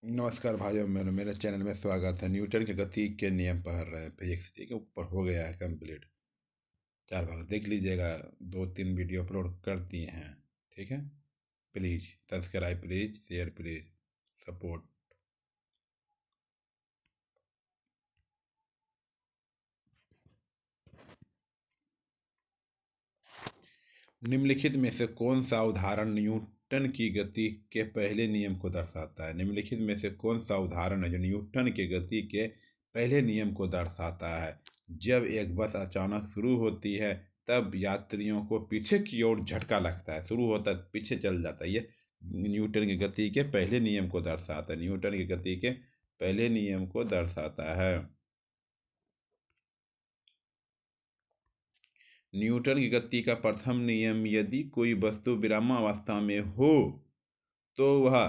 नमस्कार भाइयों, मेरे चैनल में स्वागत है। न्यूटन के गति के नियम पढ़ रहे हैं। पेज के ऊपर हो गया है कंप्लीट। 4 भाग देख लीजिएगा। 2-3 वीडियो अपलोड कर दिए हैं। ठीक है, please subscribe, please share, please support. निम्नलिखित में से कौन सा उदाहरण न्यूटन की गति के पहले नियम को दर्शाता है? निम्नलिखित में से कौन सा उदाहरण है जो न्यूटन के गति के पहले नियम को दर्शाता है? जब एक बस अचानक शुरू होती है तब यात्रियों को पीछे की ओर झटका लगता है। शुरू होता है, पीछे चल जाता है। ये न्यूटन की गति के पहले नियम को दर्शाता है। न्यूटन की गति के पहले नियम को दर्शाता है। न्यूटन की गति का प्रथम नियम, यदि कोई वस्तु विरामावस्था में हो तो वह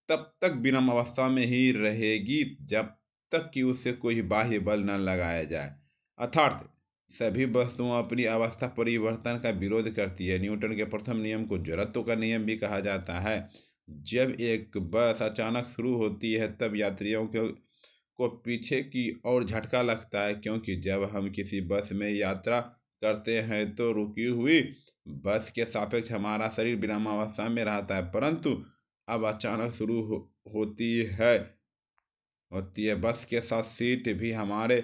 तब तक विरामावस्था में ही रहेगी जब तक कि उसे कोई बाह्य बल न लगाया जाए। अर्थात सभी वस्तुओं अपनी अवस्था परिवर्तन का विरोध करती है। न्यूटन के प्रथम नियम को जड़त्व का नियम भी कहा जाता है। जब एक बस अचानक शुरू होती है तब यात्रियों को पीछे की ओर झटका लगता है, क्योंकि जब हम किसी बस में यात्रा करते हैं तो रुकी हुई बस के सापेक्ष हमारा शरीर विरामावस्था में रहता है, परंतु अब अचानक शुरू होती है बस के साथ सीट भी हमारे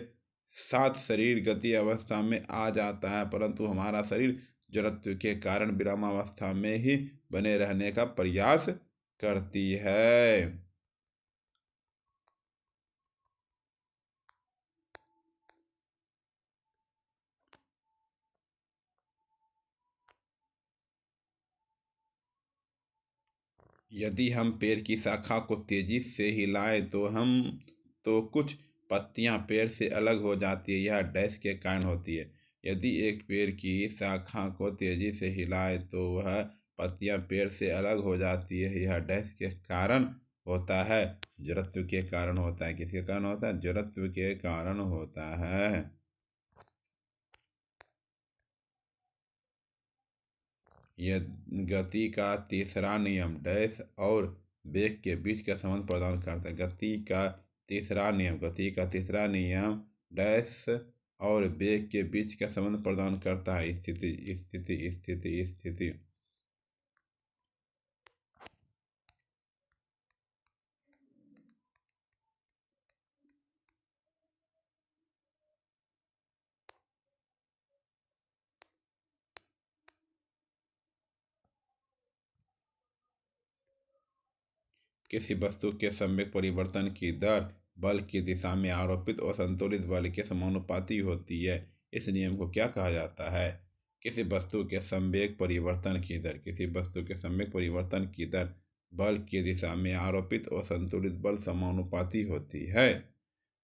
साथ शरीर गति अवस्था में आ जाता है, परंतु हमारा शरीर जड़त्व के कारण विरामावस्था में ही बने रहने का प्रयास करती है। यदि हम पेड़ की शाखा को तेजी से हिलाएं तो कुछ पत्तियां पेड़ से अलग हो जाती है। यह डैश के कारण होती है। यदि एक पेड़ की शाखा को तेजी से हिलाएं तो वह पत्तियां पेड़ से अलग हो जाती है। यह डैश के कारण होता है, जड़त्व के कारण होता है। किसके कारण होता है? जड़त्व के कारण होता है। यह गति का तीसरा नियम डैश और वेग के बीच का संबंध प्रदान करता है। गति का तीसरा नियम डैश और वेग के बीच का संबंध प्रदान करता है। स्थिति स्थिति स्थिति स्थिति। किसी वस्तु के सम्यक परिवर्तन की दर बल की दिशा में आरोपित और संतुलित बल के समानुपाती होती है। इस नियम को क्या कहा जाता है? किसी वस्तु के सम्यक परिवर्तन की दर बल की दिशा में आरोपित और संतुलित बल समानुपाती होती है।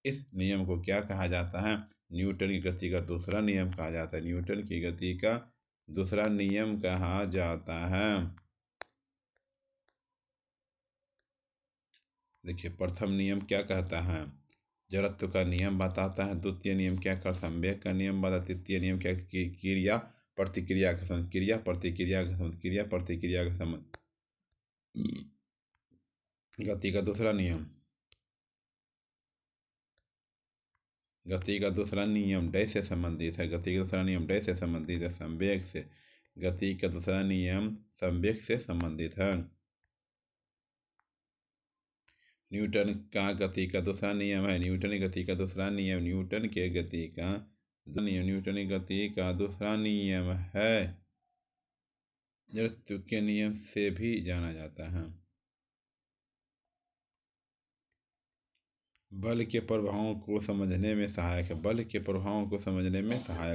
इस नियम को क्या कहा जाता है? न्यूटन की गति का दूसरा नियम कहा जाता है। न्यूटन की गति का दूसरा नियम कहा जाता है। देखिए, प्रथम नियम क्या कहता है? जड़त्व का नियम बताता है। द्वितीय नियम क्या कर? संवेग का नियम बताता है। तृतीय नियम क्या? क्रिया प्रतिक्रिया का संबंध। गति का दूसरा नियम डैश से संबंधित है। संवेग से। गति का दूसरा नियम संवेग से संबंधित है। न्यूटन का गति का दूसरा नियम है। न्यूटन की गति का दूसरा नियम है, जड़त्व के नियम से भी जाना जाता है। बल के प्रभावों को समझने में सहायक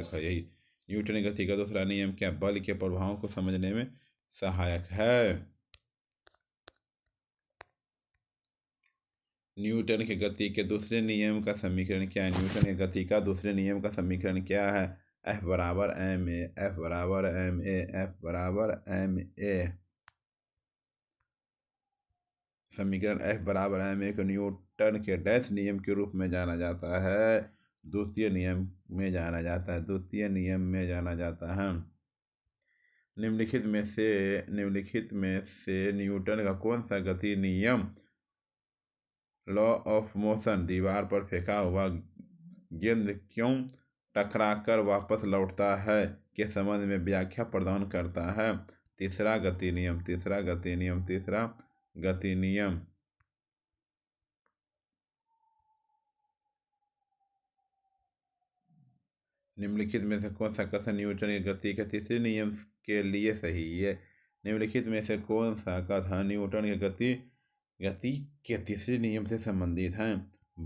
है। यही न्यूटन की गति का दूसरा नियम क्या? बल के प्रभावों को समझने में सहायक है। न्यूटन के गति के दूसरे नियम का समीकरण क्या है? न्यूटन के गति का दूसरे नियम का समीकरण क्या है? F बराबर ma। समीकरण F बराबर ma को न्यूटन के डैश नियम के रूप में जाना जाता है। द्वितीय नियम में जाना जाता है। निम्नलिखित में से न्यूटन का कौन सा गति नियम लॉ ऑफ मोशन दीवार पर फेंका हुआ गेंद क्यों टकराकर वापस लौटता है के संबंध में व्याख्या प्रदान करता है? तीसरा गति नियम निम्नलिखित में से कौन सा कथन न्यूटन की गति के तीसरे नियम के लिए सही है? निम्नलिखित में से कौन सा कथन न्यूटन की गति के तीसरे नियम से संबंधित है?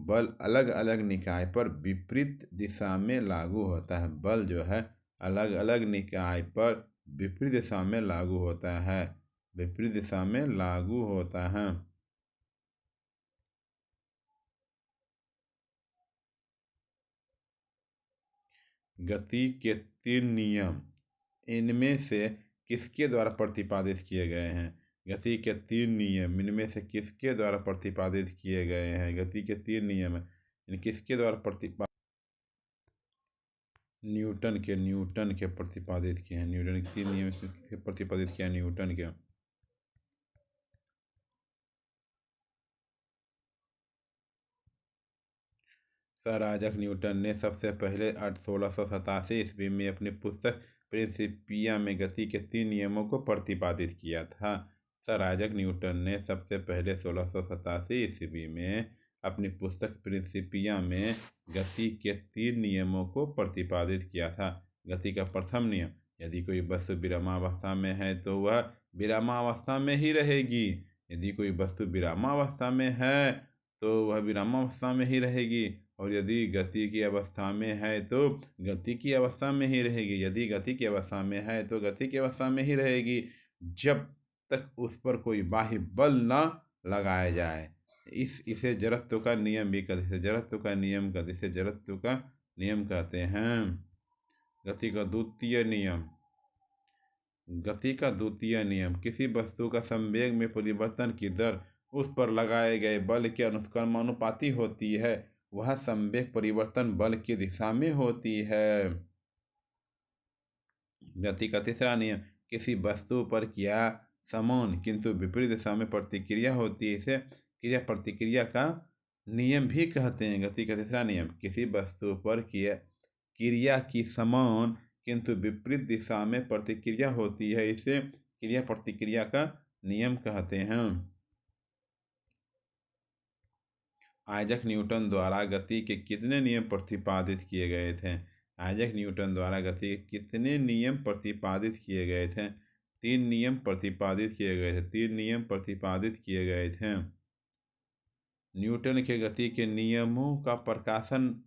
बल अलग अलग निकाय पर विपरीत दिशा में लागू होता है। बल जो है अलग अलग निकाय पर विपरीत दिशा में लागू होता है। गति के तीन नियम इनमें से किसके द्वारा प्रतिपादित किए गए हैं? गति के तीन नियम इनमें से किसके द्वारा प्रतिपादित किए गए हैं? गति के तीन नियम इन किसके द्वारा न्यूटन के प्रतिपादित किए हैं। न्यूटन के तीन नियम किसके प्रतिपादित किया? न्यूटन के। सर आइजैक न्यूटन ने सबसे पहले 1687 ईस्वी में अपनी पुस्तक प्रिंसिपिया में गति के तीन नियमों को प्रतिपादित किया था। सर आइजैक न्यूटन ने सबसे पहले 1687 ईस्वी में अपनी पुस्तक प्रिंसिपिया में गति के तीन नियमों को प्रतिपादित किया था। गति का प्रथम नियम, यदि कोई वस्तु विरामावस्था में है तो वह विरामावस्था में ही रहेगी। यदि कोई वस्तु विरामावस्था में है तो वह विरामावस्था में ही रहेगी, और यदि गति की अवस्था में है तो गति की अवस्था में ही रहेगी। यदि गति की अवस्था में है तो गति की अवस्था में ही रहेगी जब तक उस पर कोई बाह्य बल न लगाया जाए। इसे जड़त्व का नियम भी कहते हैं। जड़त्व का नियम कहते हैं। गति का द्वितीय नियम, किसी वस्तु का संवेग में परिवर्तन की दर उस पर लगाए गए बल के अनुपाती होती है। वह संवेग परिवर्तन बल की दिशा में होती है। गति का तीसरा नियम, किसी वस्तु पर क्या समान किंतु विपरीत दिशा में प्रतिक्रिया होती है, इसे क्रिया प्रतिक्रिया का नियम भी कहते हैं। गति का तीसरा नियम, किसी वस्तु पर क्रिया की समान किंतु विपरीत दिशा में प्रतिक्रिया होती है, इसे क्रिया प्रतिक्रिया का नियम कहते हैं। आइजैक न्यूटन द्वारा गति के कितने नियम प्रतिपादित किए गए थे? आइजैक न्यूटन द्वारा गति के कितने नियम प्रतिपादित किए गए थे? तीन नियम प्रतिपादित किए गए थे। न्यूटन के गति के नियमों का प्रकाशन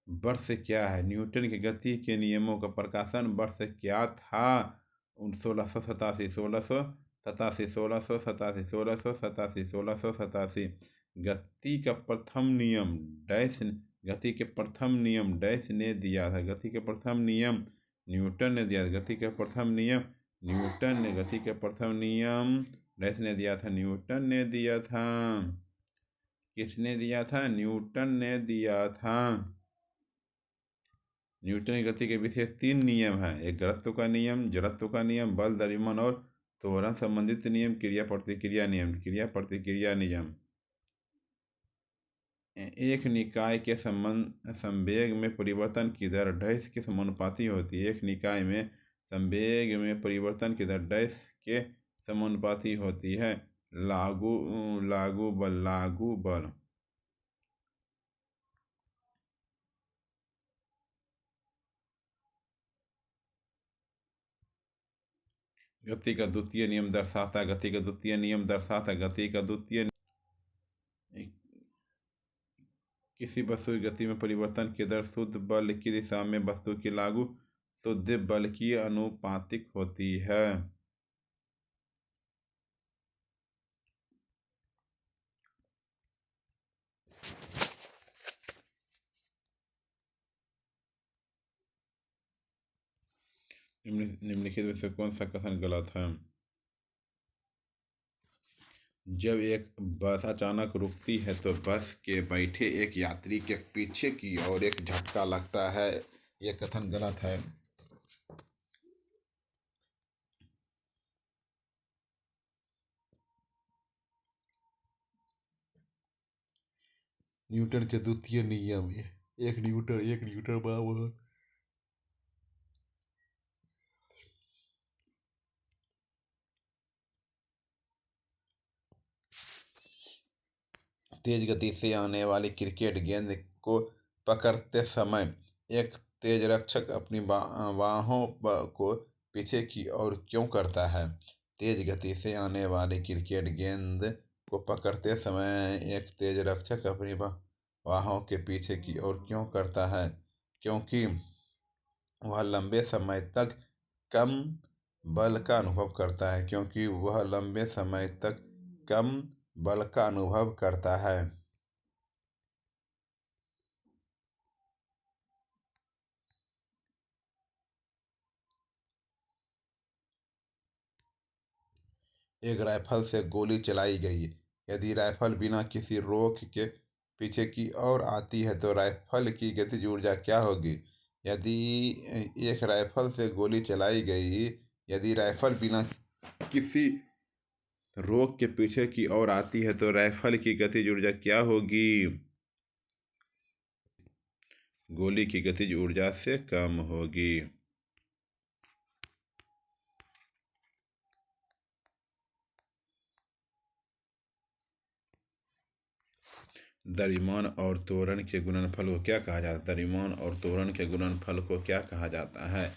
वर्ष क्या है? न्यूटन के गति के नियमों का प्रकाशन वर्ष क्या था? 1687। गति का प्रथम नियम डैश ने दिया था। गति के प्रथम नियम न्यूटन ने दिया था। गति के प्रथम नियम डैश ने दिया था। न्यूटन ने दिया था। किसने दिया था? न्यूटन ने दिया था। न्यूटन की गति के विशेष तीन नियम हैं। एक जड़त्व का नियम, बल द्रव्यमान और त्वरण संबंधित नियम, क्रिया प्रतिक्रिया नियम। एक निकाय के संवेग में परिवर्तन की दर डैश के समानुपाती होती है। एक निकाय में संवेग में परिवर्तन की दर डैश के समानुपाती होती है। लागू बल। गति का द्वितीय नियम दर्शाता किसी वस्तु की गति में परिवर्तन की दर शुद्ध बल की दिशा में वस्तु की लागू शुद्ध बल की अनुपातिक होती है। निम्नलिखित में से कौन सा कथन गलत है? जब एक बस अचानक रुकती है तो बस के बैठे एक यात्री के पीछे की ओर एक झटका लगता है। यह कथन गलत है। न्यूटन के द्वितीय नियम, एक न्यूटन बराबर तेज गति से आने वाली क्रिकेट गेंद को पकड़ते समय एक तेज रक्षक अपनी बाहों को पीछे की ओर क्यों करता है? तेज गति से आने वाली क्रिकेट गेंद को पकड़ते समय एक तेज रक्षक अपनी बाहों के पीछे की ओर क्यों करता है? क्योंकि वह लंबे समय तक कम बल का अनुभव करता है, क्योंकि वह लंबे समय तक कम बल का अनुभव करता है। एक राइफल से गोली चलाई गई। यदि राइफल बिना किसी रोक के पीछे की ओर आती है तो राइफल की गतिज ऊर्जा क्या होगी? यदि एक राइफल से गोली चलाई गई, यदि राइफल बिना किसी रोक के पीछे की ओर आती है तो राइफल की गतिज ऊर्जा क्या होगी? गोली की गतिज ऊर्जा से कम होगी। द्रव्यमान और त्वरण के गुणनफल को क्या कहा जाता है? द्रव्यमान और त्वरण के गुणनफल को क्या कहा जाता है?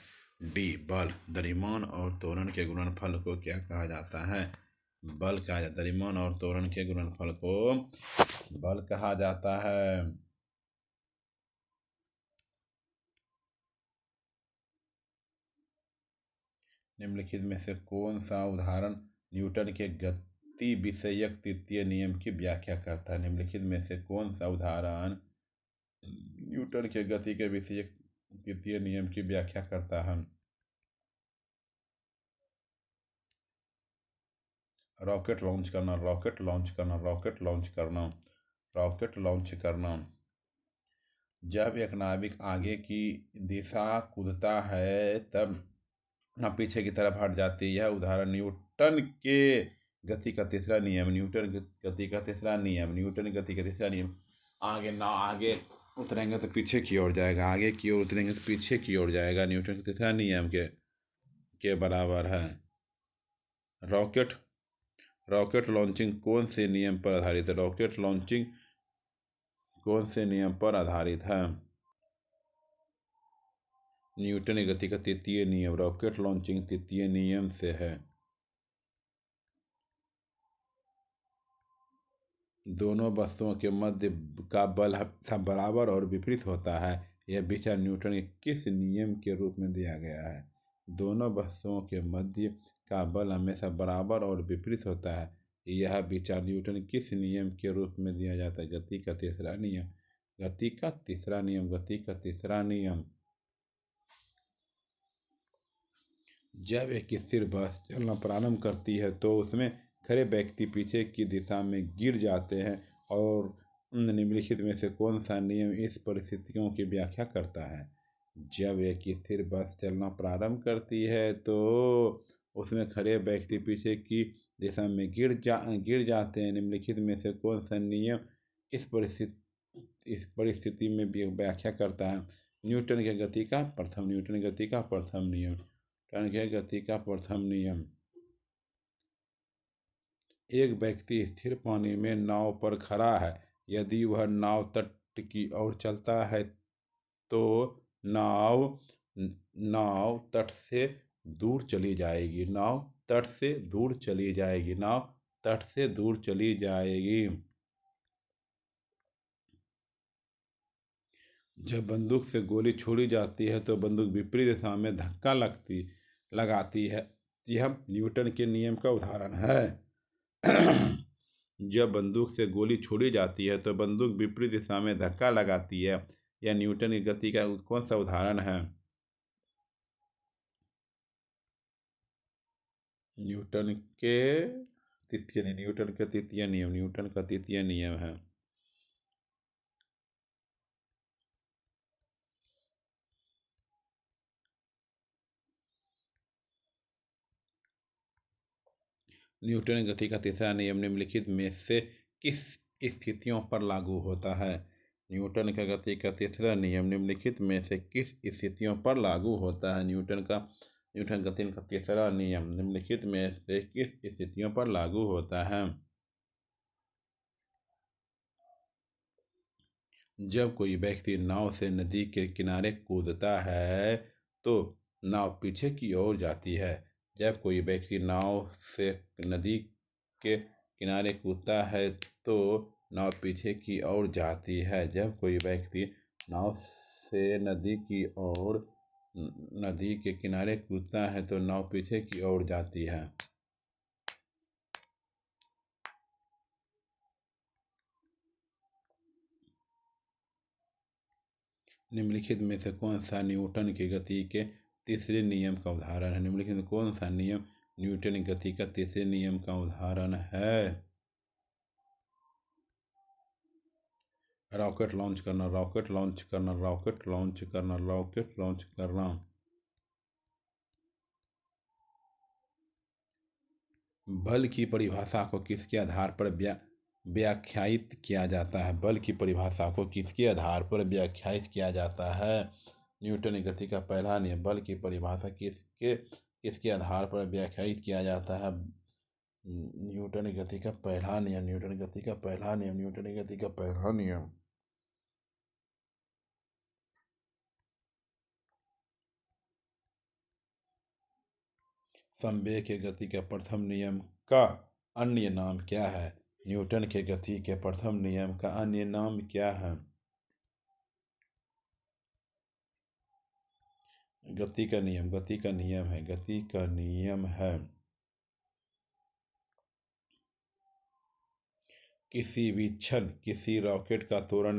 डी बल। द्रव्यमान और त्वरण के गुणनफल को क्या कहा जाता है? बल कहा जाता है। द्रव्यमान और त्वरण के गुणनफल को बल कहा जाता है। निम्नलिखित में से कौन सा उदाहरण न्यूटन के गति विषयक तृतीय नियम की व्याख्या करता है? निम्नलिखित में से कौन सा उदाहरण न्यूटन के गति के विषयक तृतीय नियम की व्याख्या करता है? रॉकेट लॉन्च करना, रॉकेट लॉन्च करना, रॉकेट लॉन्च करना, रॉकेट लॉन्च करना। जब एक नाविक आगे की दिशा कूदता है तब पीछे की तरफ हट जाती है। यह उदाहरण न्यूटन के गति का तीसरा नियम, न्यूटन गति का तीसरा नियम, न्यूटन गति का तीसरा नियम। आगे उतरेंगे तो पीछे की ओर जाएगा, आगे की ओर उतरेंगे तो पीछे की ओर जाएगा, न्यूटन के तीसरा नियम के बराबर है। रॉकेट लॉन्चिंग कौन से नियम पर आधारित है? रॉकेट लॉन्चिंग कौन से नियम पर आधारित है? न्यूटन की गति का तृतीय नियम। रॉकेट लॉन्चिंग तृतीय नियम से है। दोनों वस्तुओं के मध्य का बल हमेशा बराबर और विपरीत होता है। यह विचार न्यूटन के किस नियम के रूप में दिया गया है? दोनों वस्तुओं के मध्य का बल हमेशा बराबर और विपरीत होता है। यह विचार न्यूटन किस नियम के रूप में दिया जाता है? गति का तीसरा नियम। गति का तीसरा नियम। गति का तीसरा नियम। जब एक स्थिर बस चलना प्रारंभ करती है तो उसमें खड़े व्यक्ति पीछे की दिशा में गिर जाते हैं, और निम्नलिखित में से कौन सा नियम इस परिस्थितियों की व्याख्या करता है? जब एक स्थिर बस चलना प्रारंभ करती है तो उसमें खड़े व्यक्ति पीछे की दिशा में गिर जाते हैं। निम्नलिखित में से कौन सा नियम इस परिस्थिति में व्याख्या करता है? न्यूटन के गति का प्रथम न्यूटन गति का प्रथम नियम। न्यूटन के गति का प्रथम नियम। एक व्यक्ति स्थिर पानी में नाव पर खड़ा है। यदि वह नाव तट की ओर चलता है तो नाव नाव तट से दूर चली जाएगी। नाव तट से दूर चली जाएगी। नाव तट से दूर चली जाएगी। जब बंदूक से गोली छोड़ी जाती है तो बंदूक विपरीत दिशा में धक्का लगाती है। यह न्यूटन के नियम का उदाहरण है। जब बंदूक से गोली छोड़ी जाती है तो बंदूक विपरीत दिशा में धक्का लगाती है। यह न्यूटन की गति का कौन सा उदाहरण है? न्यूटन के तृतीय नियम। न्यूटन का तृतीय नियम। न्यूटन का तृतीय नियम है। न्यूटन गति का तीसरा नियम निम्नलिखित में से किस स्थितियों पर लागू होता है। न्यूटन का गति का तीसरा नियम निम्नलिखित में से किस स्थितियों पर लागू होता है? न्यूटन गति का तीसरा नियम निम्नलिखित में से किस स्थितियों पर लागू होता है? जब कोई व्यक्ति नाव से नदी के किनारे कूदता है तो नाव पीछे की ओर जाती है। जब कोई व्यक्ति नाव से नदी के किनारे कूदता है तो नाव पीछे की ओर जाती है। जब कोई व्यक्ति नाव से नदी के किनारे कूदता है तो नाव पीछे की ओर जाती है। निम्नलिखित में से कौन सा न्यूटन की गति के तीसरे नियम का उदाहरण है? निम्नलिखित में कौन सा नियम न्यूटन की गति का तीसरे नियम का उदाहरण है? रॉकेट लॉन्च करना, रॉकेट लॉन्च करना, रॉकेट लॉन्च करना, रॉकेट लॉन्च करना। बल की परिभाषा को किसके आधार पर व्याख्यायित किया जाता है? बल की परिभाषा को किसके आधार पर व्याख्यायित किया जाता है? न्यूटन की गति का पहला नियम। बल की परिभाषा किसके आधार पर व्याख्यायित किया जाता है? न्यूटन की गति का पहला नियम। न्यूटन की गति का पहला नियम। न्यूटन की गति का पहला नियम। संवेग के गति के प्रथम नियम का अन्य नाम क्या है? न्यूटन के गति के प्रथम नियम का अन्य नाम क्या है? गति का नियम। गति का नियम है। गति का नियम है। किसी भी क्षण किसी रॉकेट का त्वरण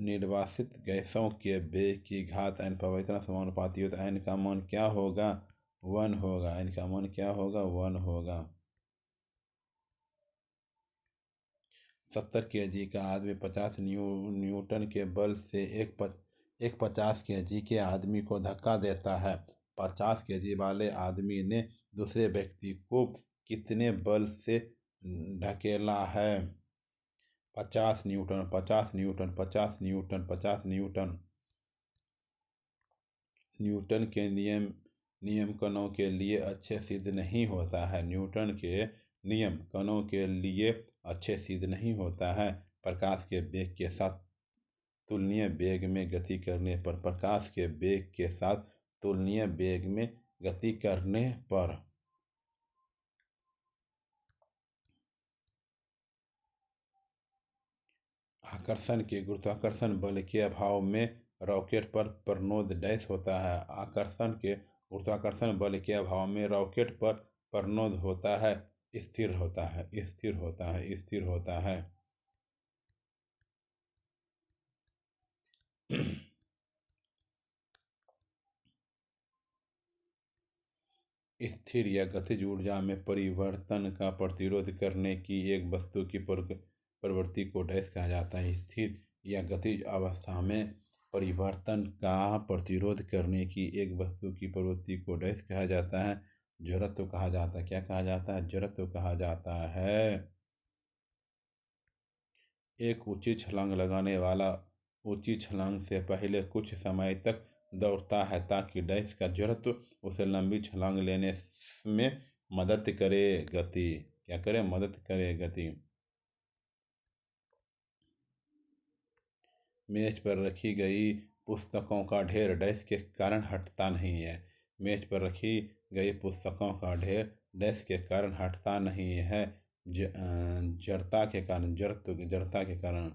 निर्वासित गैसों के वेग की घात n पर इतना समानुपाती होता है। n का मान क्या होगा? 1 होगा। n का मान क्या होगा? 1 होगा। 70 kg का आदमी 50 न्यूटन के बल से एक 50 kg के आदमी को धक्का देता है। 50 kg वाले आदमी ने दूसरे व्यक्ति को कितने बल से ढकेला है? 50 Newton, 50 Newton, 50 Newton, 50 Newton. Newton के नियम कणों के लिए अच्छे सिद्ध नहीं होता है। न्यूटन के नियम कणों के लिए अच्छे सिद्ध नहीं होता है। प्रकाश के वेग के साथ तुलनीय वेग में गति करने पर। प्रकाश के वेग के साथ तुलनीय वेग में गति करने पर। आकर्षण के गुरुत्वाकर्षण बल के अभाव में रॉकेट पर प्रणोद डैश होता है। आकर्षण के गुरुत्वाकर्षण बल के अभाव में रॉकेट पर प्रणोद होता है। स्थिर होता है। स्थिर होता है। स्थिर होता है। स्थिर या गतिज ऊर्जा में परिवर्तन का प्रतिरोध करने की एक वस्तु की प्रवृत्ति को डैश कहा जाता है। स्थिर या गतिज अवस्था में परिवर्तन का प्रतिरोध करने की एक वस्तु की प्रवृत्ति को डैश कहा जाता है? जड़त्व कहा जाता है। क्या कहा जाता है? जड़त्व कहा जाता है। एक ऊंची छलांग लगाने वाला ऊंची छलांग से पहले कुछ समय तक दौड़ता है ताकि डैश का जड़त्व उसे लंबी छलांग लेने में मदद करे। गति क्या करे? मदद करे। गति। मेज पर रखी गई पुस्तकों का ढेर डैश के कारण हटता नहीं है। मेज पर रखी गई पुस्तकों का ढेर डैश के कारण हटता नहीं है। जड़ता के कारण। जड़ता के कारण।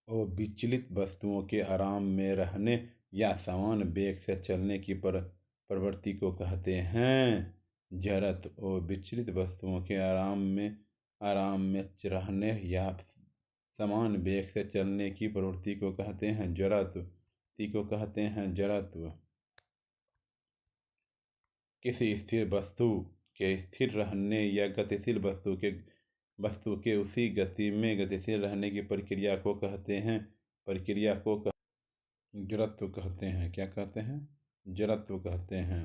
वो विचलित वस्तुओं के आराम में रहने या समान वेग से चलने की प्रवृत्ति को कहते हैं जड़त्व। वो विचलित वस्तुओं के आराम में रहने या समान वेग से चलने की प्रवृत्ति को कहते हैं जड़त्व। को कहते हैं जड़त्व। किसी स्थिर वस्तु के स्थिर रहने या गतिशील वस्तु के उसी गति में गतिशील रहने की प्रक्रिया को कहते हैं जड़त्व कहते हैं। क्या कहते हैं? जड़त्व कहते हैं।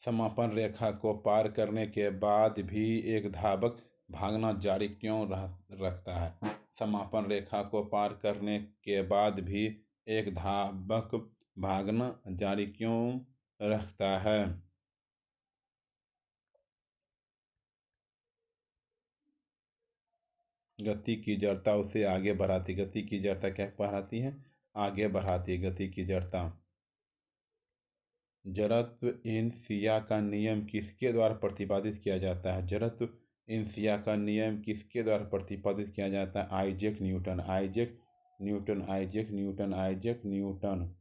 समापन रेखा को पार करने के बाद भी एक धावक भागना जारी क्यों रखता है? समापन रेखा को पार करने के बाद भी एक धावक भागना जारी क्यों रखता है? गति की जड़ता उसे आगे बढ़ाती। गति की जड़ता क्या बढ़ाती है? आगे बढ़ाती है गति की जड़ता। जड़त्व इनर्शिया का नियम किसके द्वारा प्रतिपादित किया जाता है? जड़त्व इनर्शिया का नियम किसके द्वारा प्रतिपादित किया जाता है? Isaac Newton. Isaac Newton. Isaac Newton. Isaac Newton.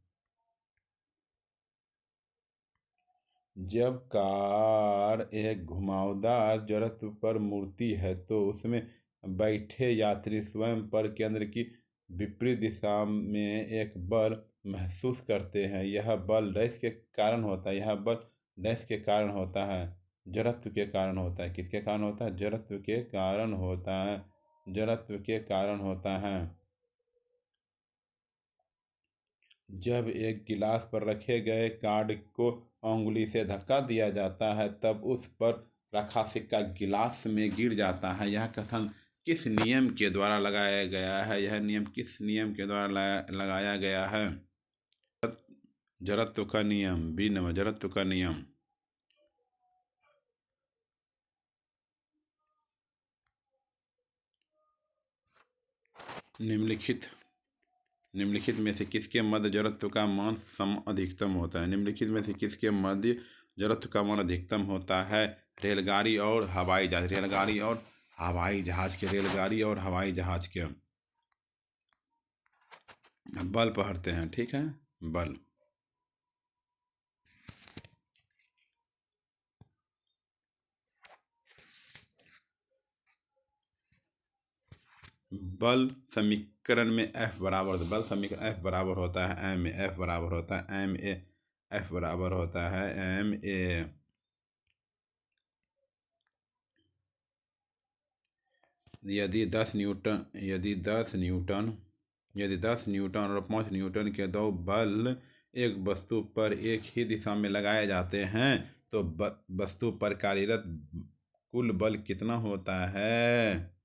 जब कार एक घुमावदार जड़त्व पर मुड़ती है तो उसमें बैठे यात्री स्वयं पर केंद्र की विपरीत दिशा में एक बल महसूस करते हैं। यह बल डैश के कारण होता है। यह बल डैश के कारण होता है। जड़त्व के कारण होता है। किसके कारण होता है? जड़त्व के कारण होता है। जड़त्व के कारण होता है। जब एक गिलास पर रखे गए कार्ड को अंगुली से धक्का दिया जाता है तब उस पर रखा सिक्का गिलास में गिर जाता है। यह कथन किस नियम के द्वारा लगाया गया है? यह नियम किस नियम के द्वारा लगाया गया है? जड़त्व का नियम। बी नंबर, जड़त्व का नियम। निम्नलिखित में से किसके मध्य जड़त्व का मान अधिकतम होता है? निम्नलिखित में से किसके मध्य जड़त्व का मान अधिकतम होता है? रेलगाड़ी और हवाई जहाज। रेलगाड़ी और हवाई जहाज के। रेलगाड़ी और हवाई जहाज के। बल पढ़ते हैं, ठीक है। बल। बल समीकरण में F बराबर, बल समीकरण F बराबर होता है M ए। F बराबर होता है M ए। F बराबर होता है M ए। यदि 10 न्यूटन और 5 न्यूटन के दो बल एक वस्तु पर एक ही दिशा में लगाए जाते हैं तो वस्तु पर कार्यरत कुल बल कितना होता है?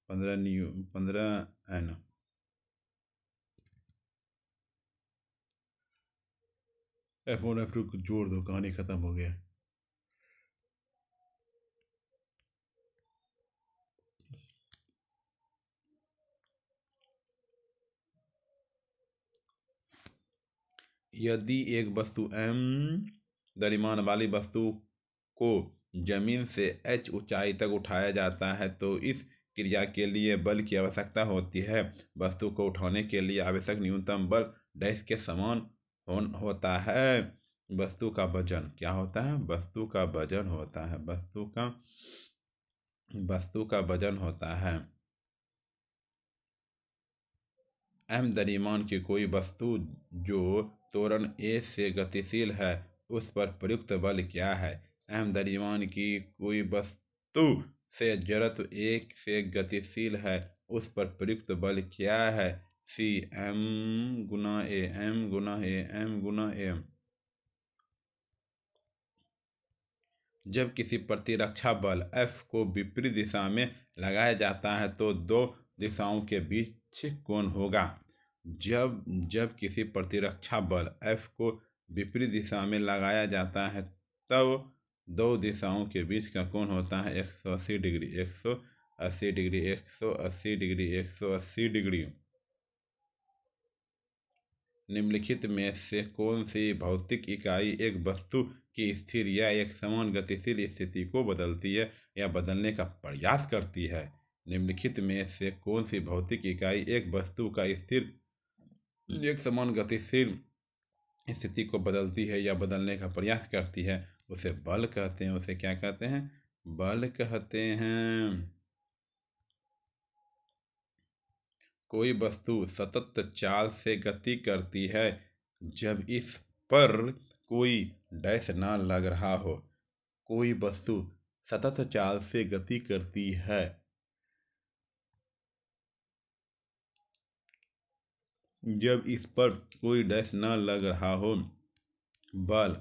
15 N। F1 F2 को जोड़ दो, कहानी खत्म हो गया। यदि एक वस्तु m द्रव्यमान वाली वस्तु को जमीन से h ऊंचाई तक उठाया जाता है तो इस क्रिया के लिए बल की आवश्यकता होती है। वस्तु को उठाने के लिए आवश्यक न्यूनतम बल डैश के समान होता है। वस्तु का वजन क्या होता है? वस्तु का वजन होता है। वस्तु का वजन होता है। m द्रव्यमान की कोई वस्तु जो त्वरण a से गतिशील है उस पर प्रयुक्त बल क्या है? m द्रव्यमान की कोई वस्तु से जड़त्व 1 से गतिशील है उस पर प्रयुक्त बल क्या है? C m Guna a। m Guna a। m Guna a। जब किसी प्रतिरक्षा बल F को विपरीत दिशा में लगाया जाता है तो दो दिशाओं के बीच कोण होगा। जब किसी प्रतिरक्षा बल F को विपरीत दिशा में लगाया जाता है तब दो दिशाओं के बीच का कोण होता है 180 डिग्री। 180 डिग्री। 180 डिग्री। 180 डिग्री। निम्नलिखित में से कौन सी भौतिक इकाई एक वस्तु की स्थिर या एक समान गतिशील स्थिति को बदलती है या बदलने का प्रयास करती है? निम्नलिखित में से कौन सी भौतिक इकाई एक वस्तु का स्थिर एक समान गतिशील स्थिति को बदलती है या बदलने का प्रयास करती है? उसे बल कहते हैं। उसे क्या कहते हैं? बल कहते हैं। कोई वस्तु सतत चाल से गति करती है जब इस पर कोई डैश ना लग रहा हो। कोई वस्तु सतत चाल से गति करती है जब इस पर कोई डैश ना लग रहा हो। बल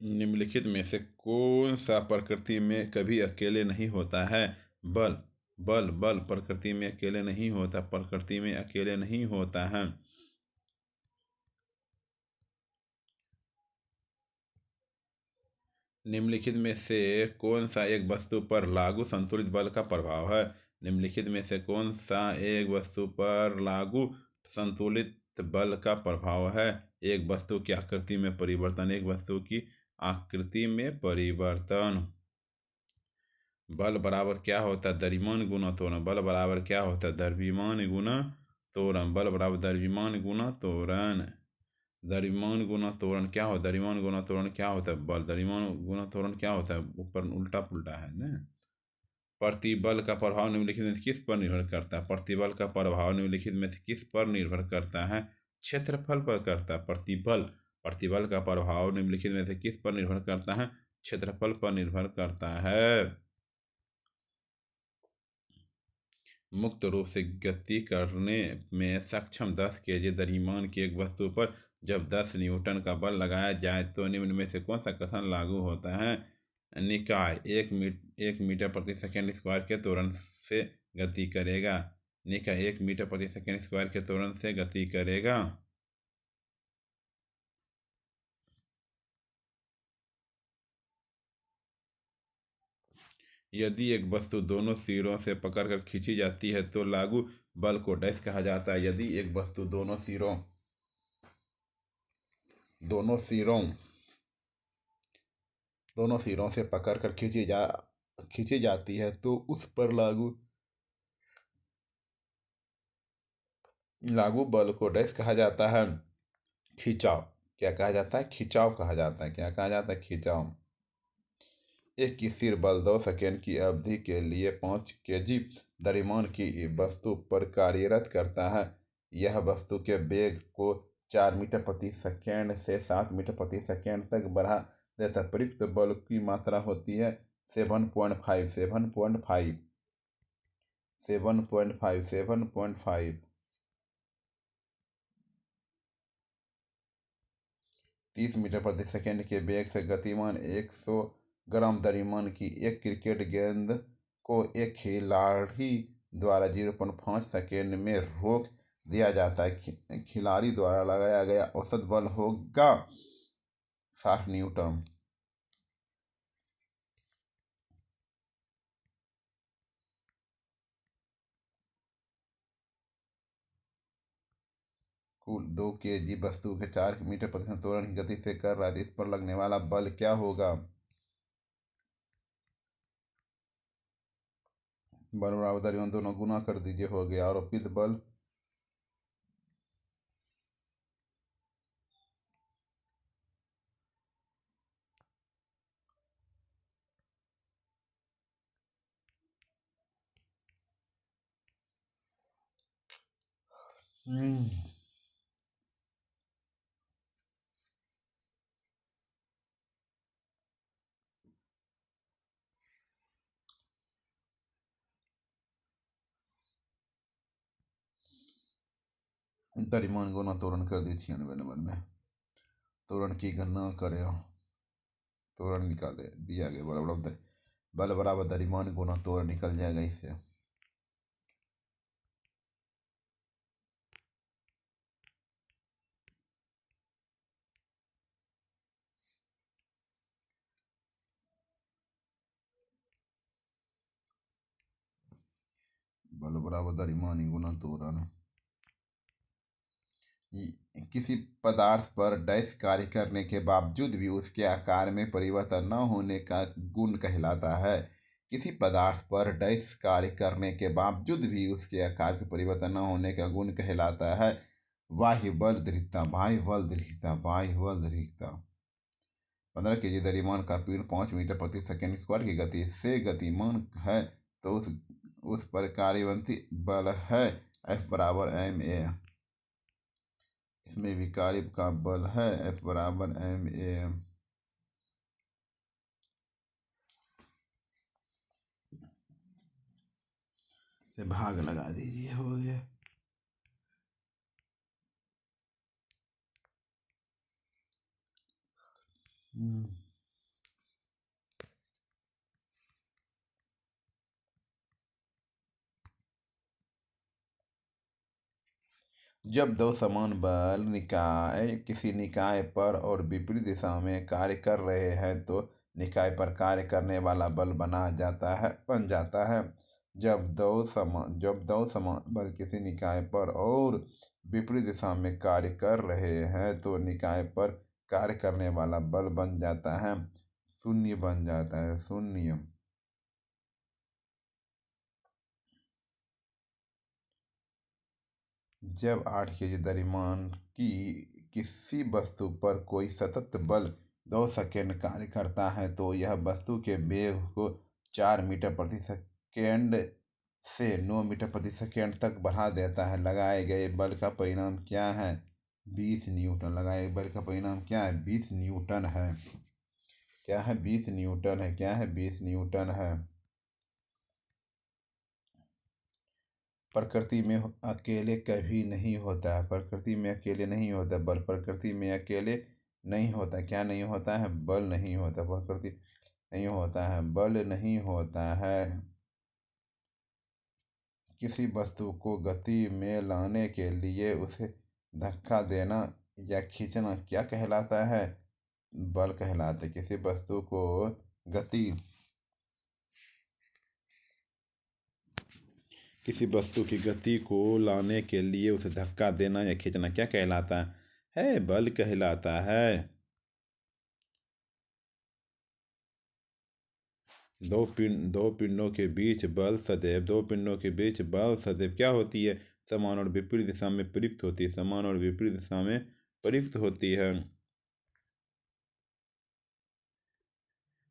निम्नलिखित में से कौन सा प्रकृति में कभी अकेले नहीं होता है? बल। बल बल प्रकृति में अकेले नहीं होता, प्रकृति में अकेले नहीं होता है। निम्नलिखित में से कौन सा एक वस्तु पर लागू संतुलित बल का प्रभाव है? निम्नलिखित में से कौन सा एक वस्तु पर लागू संतुलित बल का प्रभाव है? एक वस्तु की आकृति में परिवर्तन। एक वस्तु की आकृति में परिवर्तन। बल बराबर क्या होता है? द्रव्यमान गुना त्वरण। बल बराबर क्या होता है? द्रव्यमान गुना त्वरण। बल बराबर द्रव्यमान गुना त्वरण। द्रव्यमान गुना त्वरण क्या होता है? द्रव्यमान गुना त्वरण क्या होता है? बल। द्रव्यमान गुना त्वरण क्या होता है? ऊपर उल्टा पुल्टा है ना। प्रतिबल का प्रभाव निम्नलिखित में से किस पर निर्भर करता है? प्रतिबल का प्रभाव निम्नलिखित में से किस पर निर्भर करता है? क्षेत्रफल पर करता है। प्रतिबल का प्रभाव निम्नलिखित में से किस पर निर्भर करता है? क्षेत्रफल पर निर्भर करता है। मुक्त रूप से गति करने में सक्षम 10 kg द्रव्यमान की एक वस्तु पर जब 10 न्यूटन का बल लगाया जाए तो निम्न में से कौन सा कथन लागू होता है? निकाय 1 मीटर प्रति सेकेंड स्क्वायर के त्वरण से गति करेगा। निकाय 1 मीटर प्रति सेकेंड स्क्वायर के त्वरण से गति करेगा। यदि एक वस्तु दोनों सिरों से पकड़कर खींची जाती है तो लागू बल को डैश कहा जाता है। यदि एक वस्तु दोनों सिरों से पकड़कर खींची जाती है तो उस पर लागू बल को डैश कहा जाता है? खिंचाव। क्या कहा जाता है? खिंचाव कहा जाता है। क्या कहा जाता है? खिंचाव। एक स्थिर बल 2 सेकेंड की अवधि के लिए 5 kg द्रव्यमान की वस्तु पर कार्यरत करता है। यह वस्तु के वेग को 4 मीटर प्रति सेकेंड से 7 मीटर प्रति सेकेंड तक बढ़ा देता है। प्रयुक्त बल की मात्रा होती है 7.5। 30 मीटर प्रति सेकेंड के वेग से गतिमान 100 ग्राम द्रव्यमान की एक क्रिकेट गेंद को एक खिलाड़ी द्वारा 0.5 सेकेंड में रोक दिया जाता है। खिलाड़ी द्वारा लगाया गया औसत बल होगा 60 न्यूटन। कुल 2 kg वस्तु के 4 मीटर प्रति सेकंड त्वरण की गति से कर रहा है, इस पर लगने वाला बल क्या होगा? बल बराबर द्रव्यमान दोनों गुना कर दीजिए, हो गया। आरोपित बल द्रव्यमान गुना त्वरण कर दी 96 नंबर में। त्वरण की गणना करें, त्वरण निकाले, दिया गया बल बराबर द्रव्यमान गुना त्वरण निकल जाएगा इससे। बल बराबर द्रव्यमान गुना त्वरण। किसी पदार्थ पर डैश कार्य करने के बावजूद भी उसके आकार में परिवर्तन न होने का गुण कहलाता है। किसी पदार्थ पर डैश कार्य करने के बावजूद भी उसके आकार के परिवर्तन न होने का गुण कहलाता है बाह्य बल दृढ़ता। 15 kg द्रव्यमान का पिंड 5 मीटर प्रति सेकेंड स्क्वायर की गति से गतिमान है तो उस पर कार्यवंती बल है F बराबर ma। इसमें भी कार्य का बल है F बराबर ma। से भाग लगा दीजिए, हो गया। जब दो समान बल निकाय किसी निकाय पर और विपरीत दिशा में कार्य कर रहे हैं तो निकाय पर कार्य करने वाला बल बन जाता है। जब दो समान बल किसी निकाय पर और विपरीत दिशा में कार्य कर रहे हैं तो निकाय पर कार्य करने वाला बल बन जाता है, शून्य बन जाता है, शून्य। जब 8 kg द्रव्यमान की किसी वस्तु पर कोई सतत बल 2 सेकंड कार्य करता है तो यह वस्तु के वेग को 4 मीटर प्रति सेकंड से 9 मीटर प्रति सेकंड तक बढ़ा देता है। लगाए गए बल का परिणाम क्या है? 20 न्यूटन। लगाए गए बल का परिणाम क्या है? 20 न्यूटन है। क्या है? 20 न्यूटन है। क्या है? 20 न्यूटन है। प्रकृति में अकेले कभी नहीं होता है। प्रकृति में अकेले नहीं होता बल। प्रकृति में अकेले नहीं होता। क्या नहीं होता है? बल नहीं होता। प्रकृति नहीं होता है, बल नहीं होता है। किसी वस्तु को गति में लाने के लिए उसे धक्का देना या खींचना क्या कहलाता है? बल कहलाता है। किसी वस्तु को किसी वस्तु की गति को लाने के लिए उसे धक्का देना या खींचना क्या कहलाता है? बल कहलाता है। दो पिंडों के बीच बल क्या होती है? समान और विपरीत दिशा में प्रयुक्त होती है। समान और विपरीत दिशा में प्रयुक्त होती है।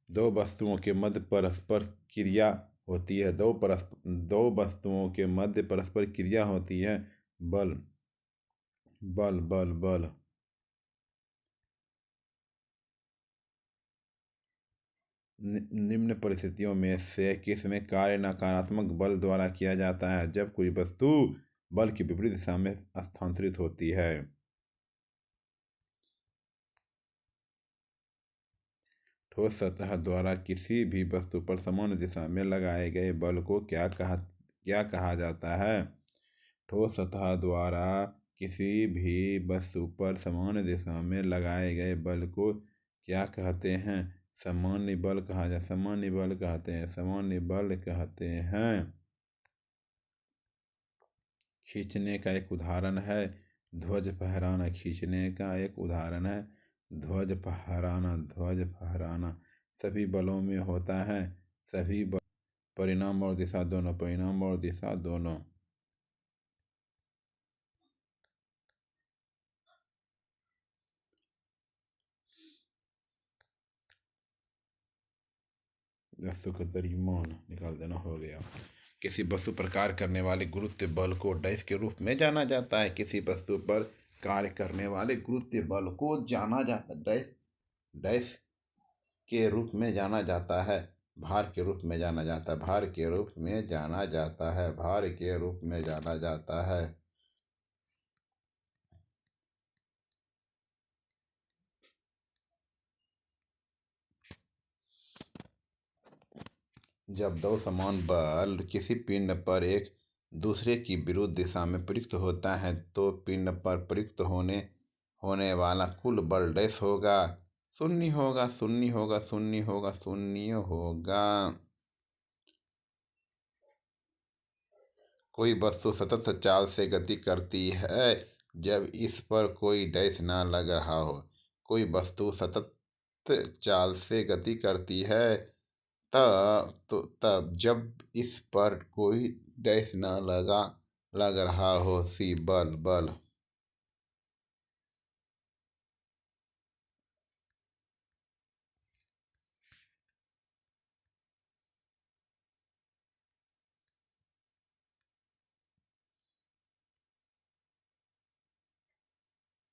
दो वस्तुओं के मध्य परस्पर क्रिया होती है। दो वस्तुओं के मध्य परस्पर क्रिया होती है। बल बल बल बल निम्न परिस्थितियों में से किस में कार्य नकारात्मक बल द्वारा किया जाता है? जब कोई वस्तु बल की विपरीत दिशा में स्थानांतरित होती है। ठोस सतह द्वारा किसी भी वस्तु पर समान दिशा में लगाए गए बल को क्या कहा जाता है? ठोस सतह द्वारा किसी भी वस्तु पर समान दिशा में लगाए गए बल को क्या कहते हैं? सामान्य बल सामान्य बल कहते हैं। सामान्य बल कहते हैं। खींचने का एक उदाहरण है ध्वज फहराना। खींचने का एक उदाहरण है ध्वज फहराना। सभी बलों में होता है। सभी परिणाम और दिशा दोनों। वस्तु का द्रव्यमान निकाल देना हो गया। किसी वस्तु पर कार्य करने वाले गुरुत्व बल को डैश के रूप में जाना जाता है। किसी वस्तु पर कार्य करने वाले गुरुत्व बल को जाना जाता डैश के रूप में जाना जाता है। भार के रूप में जाना जाता है। भार के रूप में जाना जाता है। भार के रूप में जाना जाता है। जब दो समान बल किसी पिंड पर एक दूसरे की विरुद्ध दिशा में प्रयुक्त होता है तो पिंड पर प्रयुक्त होने वाला कुल बल डैश होगा? शून्य होगा। शून्य होगा। शून्य होगा। शून्य होगा। कोई वस्तु सतत चाल से गति करती है जब इस पर कोई डैश ना लग रहा हो। कोई वस्तु सतत चाल से गति करती है तब जब इस पर कोई डैश ना लग रहा हो। सी बल